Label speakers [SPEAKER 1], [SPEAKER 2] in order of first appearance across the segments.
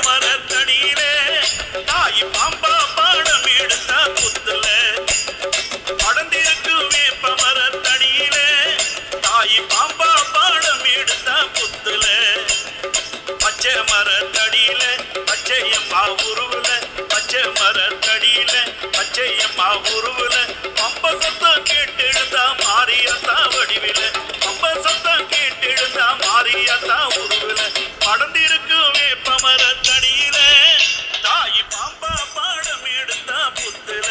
[SPEAKER 1] மரத்தடியிலே தாய் பாம்பா பாடம் எடுத்த புத்துல படந்திருக்கு வேப்ப மரத்தடியிலே தாய் பாம்பா பாடம் எடுத்த புத்துல பச்சை மரத்தடியில பச்சையம்மா உருவுல பச்சை மரத்தடியில பச்சையம்மா உருவுல பம்ப சத்தம் கேட்டெழுந்தா மாரியத்தா வடிவில பம்ப சத்தம் கேட்டெழுந்தா மாரியத்தா உருவுல படந்திருக்கு வேப்ப மரத்தடியில தாய் பாம்பா பாடம் எடுத்த புத்துல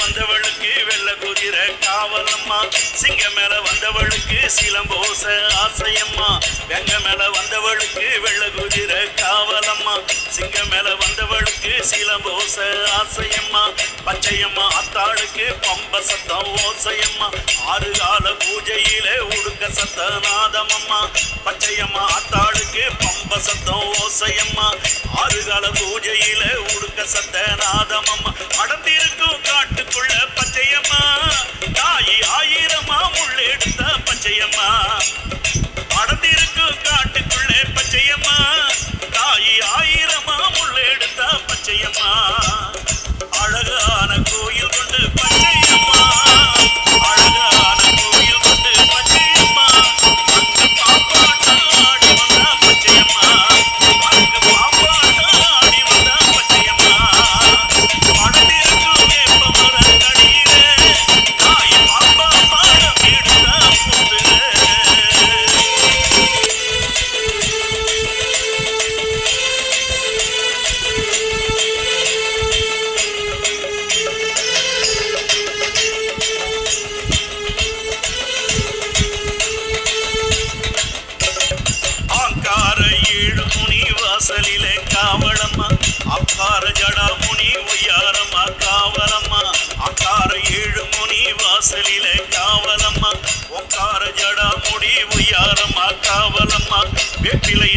[SPEAKER 1] வந்தவளுக்கு வெள்ள குதிரை காவலம்மா சிங்க மேல வந்தவளுக்கு சிலம்போச ஆசையம்மா வெங்க மேல வந்தவளுக்கு வெள்ள குதிரை காவலம்மா சிங்க மேல வந்தவளுக்கு சிலம்போச ஆசையம்மா பச்சையம்மா அத்தாளுக்கு பம்ப சத்தம் ஓசையம்மா ஆறு கால பூஜையிலே உடுக்க சத்த நாதமம்மா பச்சையம்மா அத்தாளுக்கு பம்ப சத்தம் ஓசையம்மா ஆறு கால பூஜையிலே உடுக்க சத்த நாதமம்மா அடர்ந்திருக்கும் காட்டுக்குள்ள பச்சையம்மா தாயி ஆயிரமா முள்ளெடுத்த பச்சையம்மா அடர்ந்திருக்கும் காட்டுக்குள்ளே பச்சையம்மா தாயி ஆயிரமா முள்ளெடுத்த பச்சையம்மா அழகான கோயில் கொண்டு பச்சையம்மா அழகான கோயில் கொண்டு பச்சையம்மா அங்கு பாப்பாட்டம் ஆடி வந்தா பச்சையம்மா அங்கு பாப்பாட்டம் ஆடி வந்தா பச்சையம்மா அடர்ந்திருக்கும் வேப்ப மரத்தடியிலே தாய் பாம்பா பாடம் எடுத்த புத்துல வாசலிலே காவலம்மா அக்கார ஜடா முனி ஒய்யாரம்மா காவலம்மா அக்கார ஏழு முனி வாசலிலே காவலம்மா ஒக்கார ஜடா முடி ஒய்யாரம்மா காவலம்மா வெப்பிலை